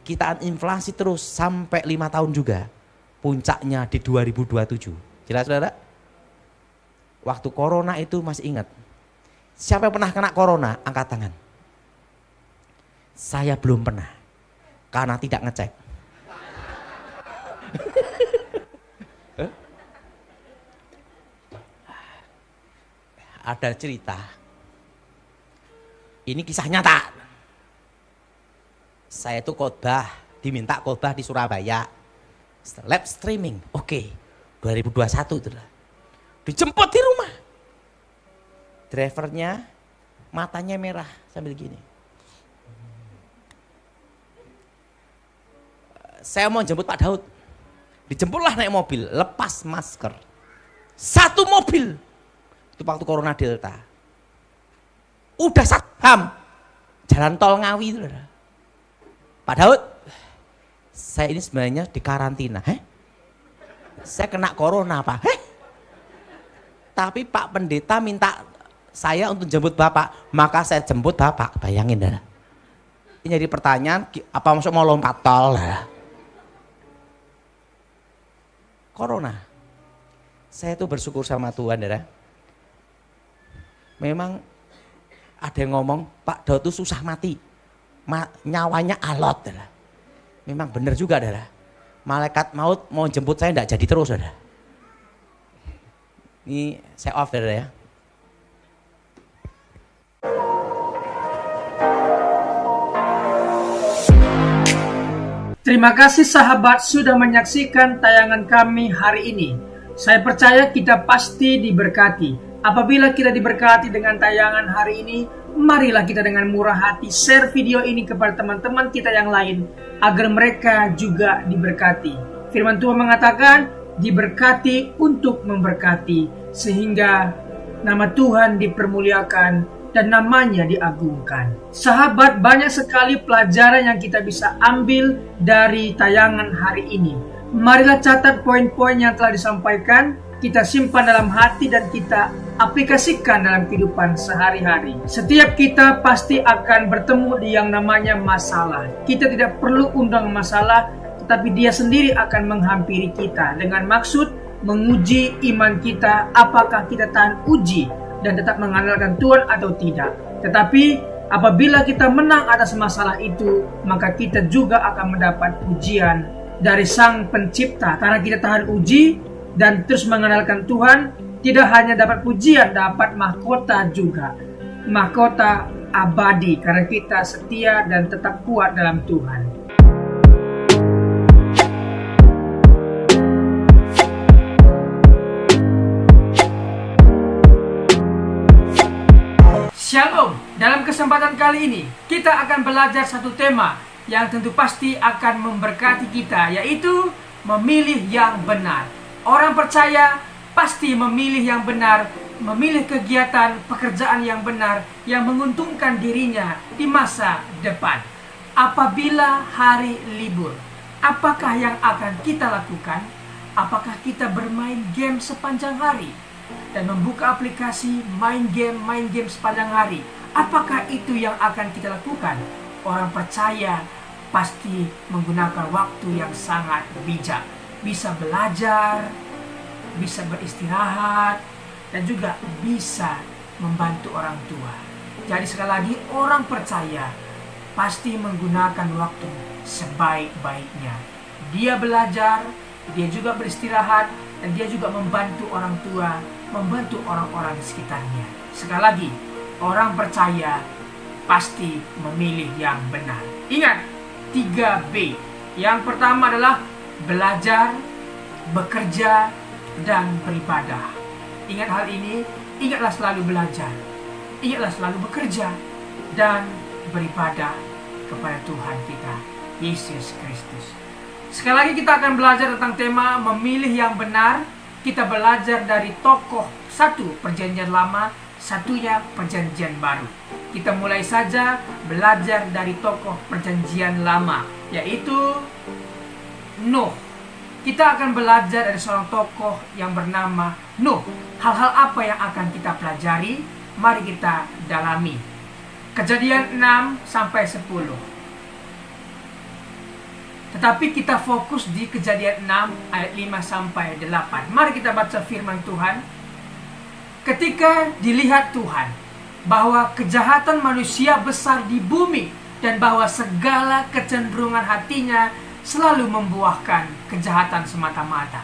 kita akan inflasi terus sampai 5 tahun juga. Puncaknya di 2027. Jelas, saudara? Waktu corona itu masih ingat. Siapa yang pernah kena corona? Angkat tangan. Saya belum pernah. Karena tidak ngecek. Ada cerita. Ini kisah nyata. Saya itu khotbah, diminta khotbah di Surabaya. Live streaming, oke. 2021 itu lah. Dijemput di rumah. Drivernya matanya merah sambil gini. Saya mau jemput Pak Daud. Dijemputlah naik mobil, lepas masker. Satu mobil. Itu waktu corona delta. Udah 1 jam. Jalan tol Ngawi itu. Pak Daud, saya ini sebenarnya di karantina. Saya kena corona, Pak. Tapi Pak Pendeta minta saya untuk jemput Bapak, maka saya jemput Bapak. Bayangin dah. Ini jadi pertanyaan, apa maksud mau lompat tol lah? Corona. Saya tuh bersyukur sama Tuhan, dah. Memang ada yang ngomong Pak Daud tuh susah mati, nyawanya alot, dah. Memang benar juga, dah. Malaikat maut mau jemput saya enggak jadi terus, dah. Ini saya off, dah ya. Terima kasih sahabat sudah menyaksikan tayangan kami hari ini. Saya percaya kita pasti diberkati. Apabila kita diberkati dengan tayangan hari ini, marilah kita dengan murah hati share video ini kepada teman-teman kita yang lain, agar mereka juga diberkati. Firman Tuhan mengatakan, diberkati untuk memberkati, sehingga nama Tuhan dipermuliakan dan namanya diagungkan. Sahabat, banyak sekali pelajaran yang kita bisa ambil dari tayangan hari ini. Marilah catat poin-poin yang telah disampaikan, kita simpan dalam hati dan kita aplikasikan dalam kehidupan sehari-hari. Setiap kita pasti akan bertemu di yang namanya masalah. Kita tidak perlu undang masalah, tetapi dia sendiri akan menghampiri kita dengan maksud menguji iman kita, apakah kita tahan uji dan tetap mengandalkan Tuhan atau tidak. Tetapi apabila kita menang atas masalah itu, maka kita juga akan mendapat pujian dari Sang Pencipta. Karena kita tahan uji dan terus mengandalkan Tuhan, tidak hanya dapat pujian, dapat mahkota juga. Mahkota abadi karena kita setia dan tetap kuat dalam Tuhan. Shalom, dalam kesempatan kali ini kita akan belajar satu tema yang tentu pasti akan memberkati kita, yaitu memilih yang benar. Orang percaya pasti memilih yang benar, memilih kegiatan pekerjaan yang benar yang menguntungkan dirinya di masa depan. Apabila hari libur, apakah yang akan kita lakukan? Apakah kita bermain game sepanjang hari dan membuka aplikasi main game sepanjang hari? Apakah itu yang akan kita lakukan? Orang percaya pasti menggunakan waktu yang sangat bijak, bisa belajar, bisa beristirahat, dan juga bisa membantu orang tua. Jadi sekali lagi, orang percaya pasti menggunakan waktu sebaik-baiknya. Dia belajar, dia juga beristirahat, dan dia juga membantu orang tua, membantu orang-orang di sekitarnya. Sekali lagi, orang percaya pasti memilih yang benar. Ingat, 3B. Yang pertama adalah belajar, bekerja, dan beribadah. Ingat hal ini, ingatlah selalu belajar, ingatlah selalu bekerja, dan beribadah kepada Tuhan kita, Yesus Kristus. Sekali lagi kita akan belajar tentang tema memilih yang benar. Kita belajar dari tokoh satu Perjanjian Lama, satunya Perjanjian Baru. Kita mulai saja belajar dari tokoh Perjanjian Lama, yaitu Nuh. Kita akan belajar dari seorang tokoh yang bernama Nuh. Hal-hal apa yang akan kita pelajari? Mari kita dalami. Kejadian 6-10. Tetapi kita fokus di Kejadian 6 ayat 5-8. Mari kita baca firman Tuhan. Ketika dilihat Tuhan bahwa kejahatan manusia besar di bumi dan bahwa segala kecenderungan hatinya selalu membuahkan kejahatan semata-mata,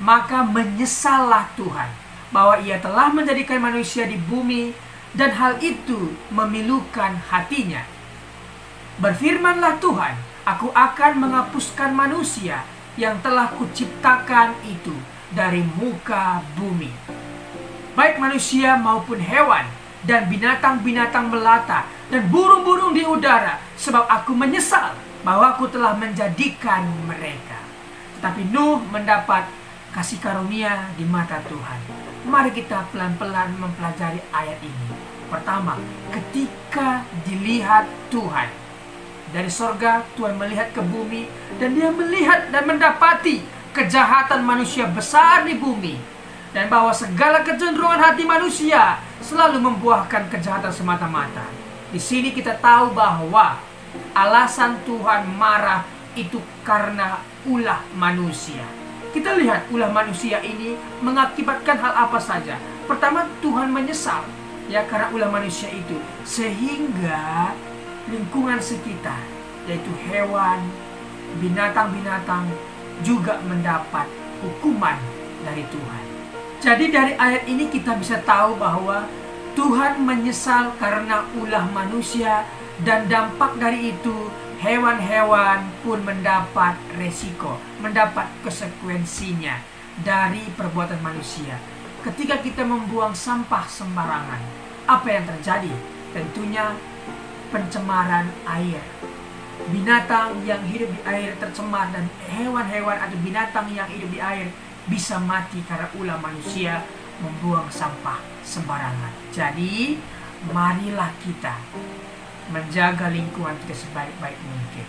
maka menyesallah Tuhan bahwa ia telah menjadikan manusia di bumi dan hal itu memilukan hatinya. Berfirmanlah Tuhan, aku akan menghapuskan manusia yang telah kuciptakan itu dari muka bumi, baik manusia maupun hewan dan binatang-binatang melata dan burung-burung di udara, sebab aku menyesal bahwa aku telah menjadikan mereka. Tetapi Nuh mendapat kasih karunia di mata Tuhan. Mari kita pelan-pelan mempelajari ayat ini. Pertama, ketika dilihat Tuhan dari sorga, Tuhan melihat ke bumi dan dia melihat dan mendapati kejahatan manusia besar di bumi, dan bahwa segala kecenderungan hati manusia selalu membuahkan kejahatan semata-mata. Di sini kita tahu bahwa alasan Tuhan marah itu karena ulah manusia. Kita lihat ulah manusia ini mengakibatkan hal apa saja. Pertama, Tuhan menyesal ya karena ulah manusia itu, sehingga lingkungan sekitar, yaitu hewan, binatang-binatang juga mendapat hukuman dari Tuhan. Jadi dari ayat ini kita bisa tahu bahwa Tuhan menyesal karena ulah manusia, dan dampak dari itu hewan-hewan pun mendapat resiko, mendapat konsekuensinya dari perbuatan manusia. Ketika kita membuang sampah sembarangan, apa yang terjadi? Tentunya pencemaran air. Binatang yang hidup di air tercemar dan hewan-hewan atau binatang yang hidup di air bisa mati karena ulah manusia membuang sampah sembarangan. Jadi, marilah kita menjaga lingkungan kita sebaik-baik mungkin.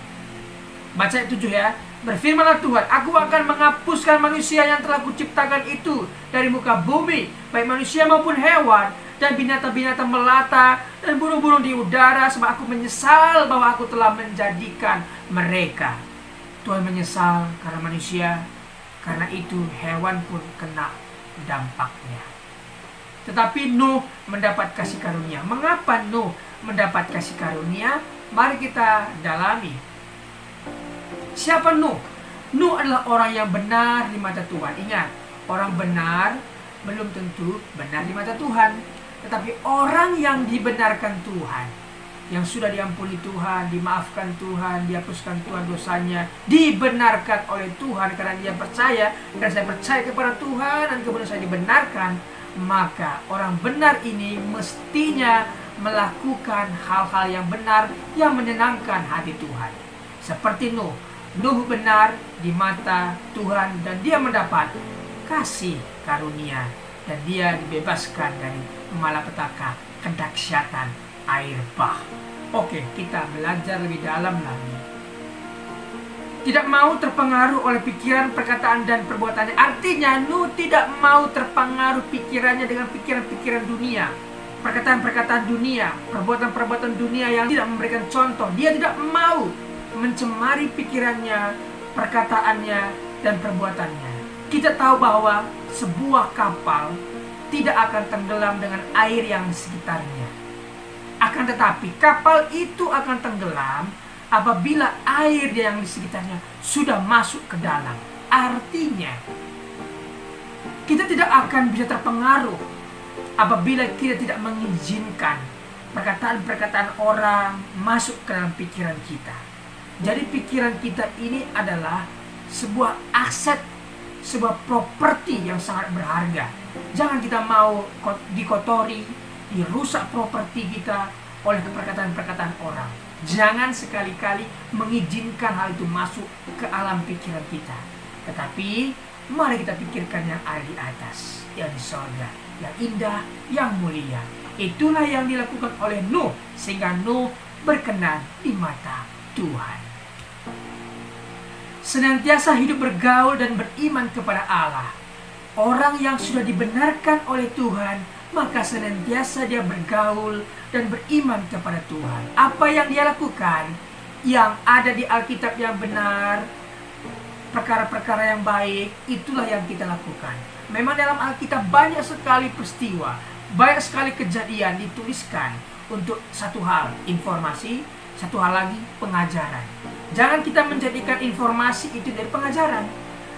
Baca 7 ya. Berfirmanlah Tuhan, aku akan menghapuskan manusia yang telah kuciptakan itu dari muka bumi, baik manusia maupun hewan, dan binatang-binatang melata, dan burung-burung di udara, sebab aku menyesal bahwa aku telah menjadikan mereka. Tuhan menyesal karena manusia, karena itu hewan pun kena dampaknya. Tetapi Nuh mendapat kasih karunia. Mengapa Nuh mendapat kasih karunia? Mari kita dalami. Siapa Nuh? Nuh adalah orang yang benar di mata Tuhan. Ingat, orang benar belum tentu benar di mata Tuhan. Tetapi orang yang dibenarkan Tuhan, yang sudah diampuni Tuhan, dimaafkan Tuhan, dihapuskan Tuhan dosanya, dibenarkan oleh Tuhan karena dia percaya, dan saya percaya kepada Tuhan dan kemudian saya dibenarkan, maka orang benar ini mestinya melakukan hal-hal yang benar yang menyenangkan hati Tuhan. Seperti Nuh. Nuh benar di mata Tuhan dan dia mendapat kasih karunia dan dia dibebaskan dari malapetaka kedahsyatan air bah. Oke, kita belajar lebih dalam lagi. Tidak mau terpengaruh oleh pikiran, perkataan, dan perbuatannya. Artinya Nuh tidak mau terpengaruh pikirannya dengan pikiran-pikiran dunia, perkataan-perkataan dunia, perbuatan-perbuatan dunia yang tidak memberikan contoh. Dia tidak mau mencemari pikirannya, perkataannya, dan perbuatannya. Kita tahu bahwa sebuah kapal tidak akan tenggelam dengan air yang di sekitarnya. Akan tetapi kapal itu akan tenggelam apabila air yang di sekitarnya sudah masuk ke dalam. Artinya kita tidak akan bisa terpengaruh apabila kita tidak mengizinkan perkataan-perkataan orang masuk ke dalam pikiran kita. Jadi pikiran kita ini adalah sebuah aset, sebuah properti yang sangat berharga. Jangan kita mau dikotori, dirusak properti kita oleh perkataan-perkataan orang. Jangan sekali-kali mengizinkan hal itu masuk ke alam pikiran kita. Tetapi mari kita pikirkan yang ada di atas, yang di sorga, yang indah, yang mulia. Itulah yang dilakukan oleh Nuh, sehingga Nuh berkenan di mata Tuhan. Senantiasa hidup bergaul dan beriman kepada Allah. Orang yang sudah dibenarkan oleh Tuhan, maka senantiasa dia bergaul dan beriman kepada Tuhan. Apa yang dia lakukan, yang ada di Alkitab yang benar, perkara-perkara yang baik, itulah yang kita lakukan. Memang dalam Alkitab banyak sekali peristiwa, banyak sekali kejadian dituliskan untuk satu hal, informasi, satu hal lagi, pengajaran. Jangan kita menjadikan informasi itu dari pengajaran,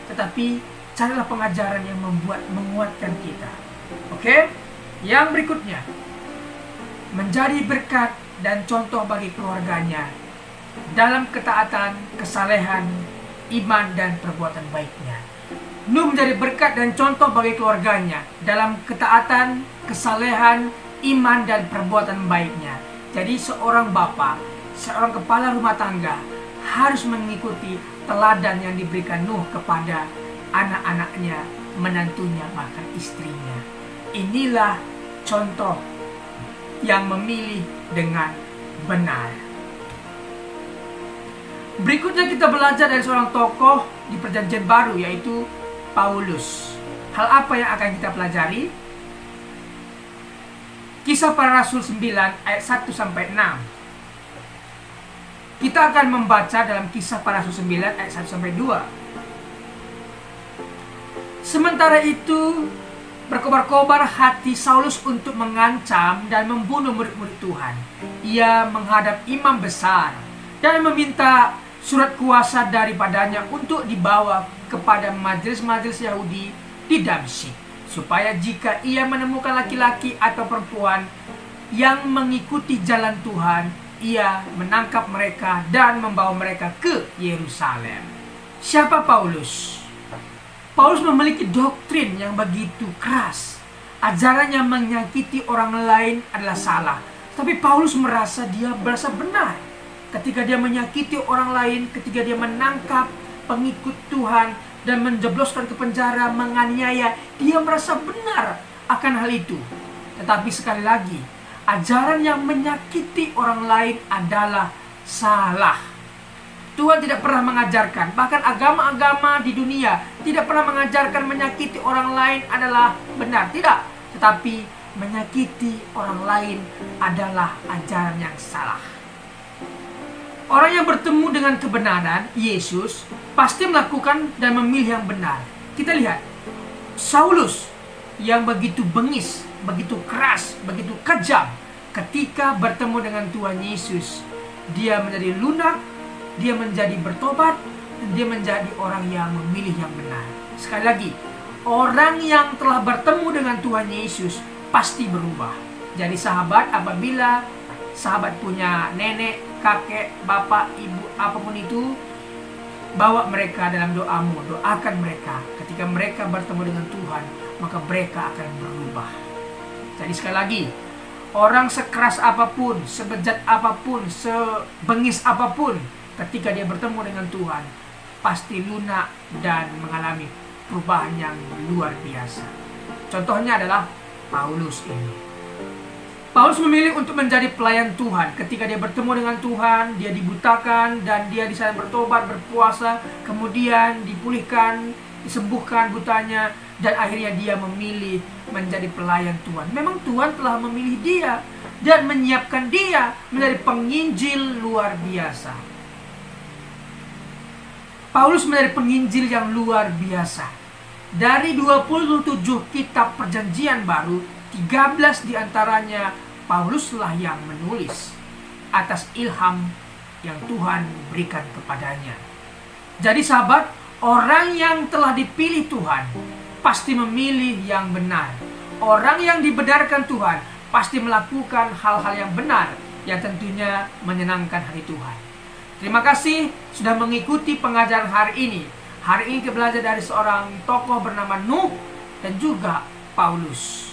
tetapi carilah pengajaran yang menguatkan kita. Oke? Yang berikutnya, menjadi berkat dan contoh bagi keluarganya dalam ketaatan, kesalehan, iman, dan perbuatan baiknya. Nuh menjadi berkat dan contoh bagi keluarganya dalam ketaatan, kesalehan, iman, dan perbuatan baiknya. Jadi seorang bapa, seorang kepala rumah tangga harus mengikuti teladan yang diberikan Nuh kepada anak-anaknya, menantunya, bahkan istrinya. Inilah contoh yang memilih dengan benar. Berikutnya kita belajar dari seorang tokoh di Perjanjian Baru, yaitu Paulus. Hal apa yang akan kita pelajari? Kisah Para Rasul 9 ayat 1-6. Kita akan membaca dalam Kisah Para Rasul 9 ayat 1-2. Sementara itu berkobar-kobar hati Saulus untuk mengancam dan membunuh murid-murid Tuhan. Ia menghadap imam besar dan meminta surat kuasa daripadanya untuk dibawa kepada majelis-majelis Yahudi di Damsyik, supaya jika ia menemukan laki-laki atau perempuan yang mengikuti jalan Tuhan, ia menangkap mereka dan membawa mereka ke Yerusalem. Siapa Paulus? Paulus memiliki doktrin yang begitu keras. Ajarannya menyakiti orang lain adalah salah. Tapi Paulus merasa benar ketika dia menyakiti orang lain, ketika dia menangkap pengikut Tuhan dan menjebloskan ke penjara, menganiaya. Dia merasa benar akan hal itu. Tetapi sekali lagi, ajaran yang menyakiti orang lain adalah salah. Tuhan tidak pernah mengajarkan, bahkan agama-agama di dunia tidak pernah mengajarkan menyakiti orang lain adalah benar. Tidak, tetapi menyakiti orang lain adalah ajaran yang salah. Orang yang bertemu dengan kebenaran, Yesus, pasti melakukan dan memilih yang benar. Kita lihat, Saulus yang begitu bengis, begitu keras, begitu kejam, ketika bertemu dengan Tuhan Yesus, dia menjadi lunak, dia menjadi bertobat, dan dia menjadi orang yang memilih yang benar. Sekali lagi, orang yang telah bertemu dengan Tuhan Yesus pasti berubah. Jadi sahabat, apabila sahabat punya nenek, kakek, bapak, ibu, apapun itu, bawa mereka dalam doamu, doakan mereka. Ketika mereka bertemu dengan Tuhan, maka mereka akan berubah. Jadi sekali lagi, orang sekeras apapun, sebejat apapun, sebengis apapun, ketika dia bertemu dengan Tuhan, pasti lunak dan mengalami perubahan yang luar biasa. Contohnya adalah Paulus ini. Paulus memilih untuk menjadi pelayan Tuhan. Ketika dia bertemu dengan Tuhan, dia dibutakan dan dia di sana bertobat, berpuasa, kemudian dipulihkan, disembuhkan butanya, dan akhirnya dia memilih menjadi pelayan Tuhan. Memang Tuhan telah memilih dia dan menyiapkan dia menjadi penginjil luar biasa. Paulus menjadi penginjil yang luar biasa. Dari 27 kitab perjanjian baru, 13 diantaranya Pauluslah yang menulis atas ilham yang Tuhan berikan kepadanya. Jadi sahabat, orang yang telah dipilih Tuhan pasti memilih yang benar. Orang yang dibenarkan Tuhan pasti melakukan hal-hal yang benar yang tentunya menyenangkan hati Tuhan. Terima kasih sudah mengikuti pengajaran hari ini. Hari ini kita belajar dari seorang tokoh bernama Nuh dan juga Paulus.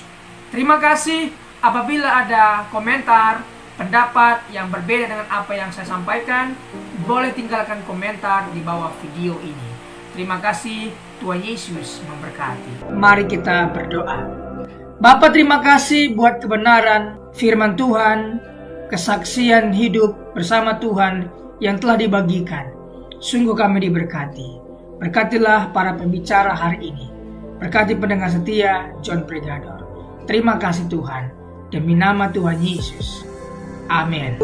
Terima kasih. Apabila ada komentar, pendapat yang berbeda dengan apa yang saya sampaikan, boleh tinggalkan komentar di bawah video ini. Terima kasih. Tuhan Yesus memberkati. Mari kita berdoa. Bapa, terima kasih buat kebenaran firman Tuhan, kesaksian hidup bersama Tuhan yang telah dibagikan. Sungguh kami diberkati. Berkatilah para pembicara hari ini. Berkati pendengar setia John Pregador. Terima kasih Tuhan. Demi nama Tuhan Yesus. Amin.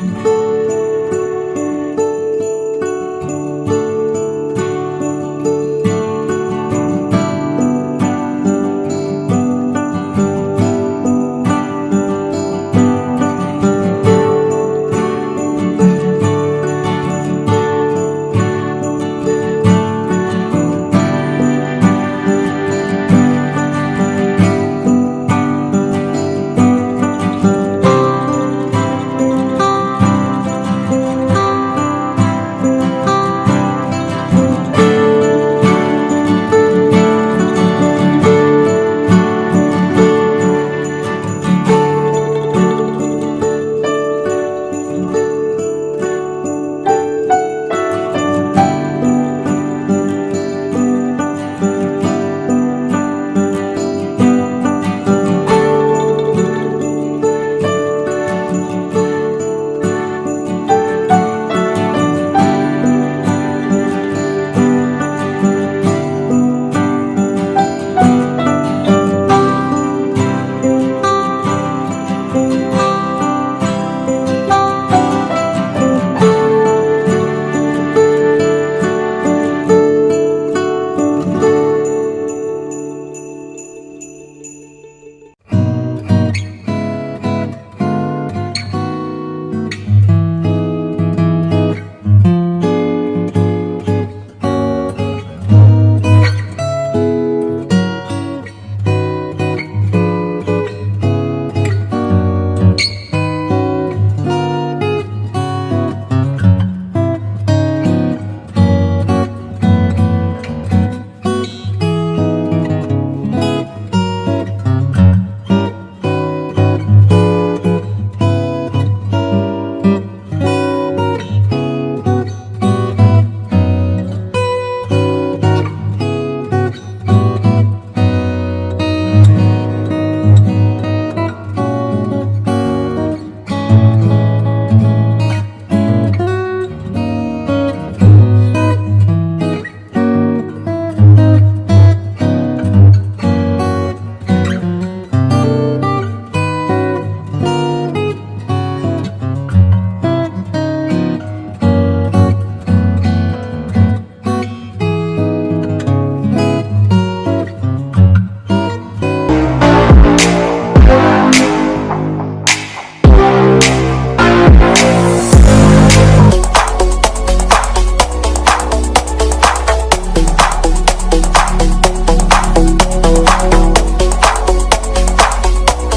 wabarakatuh.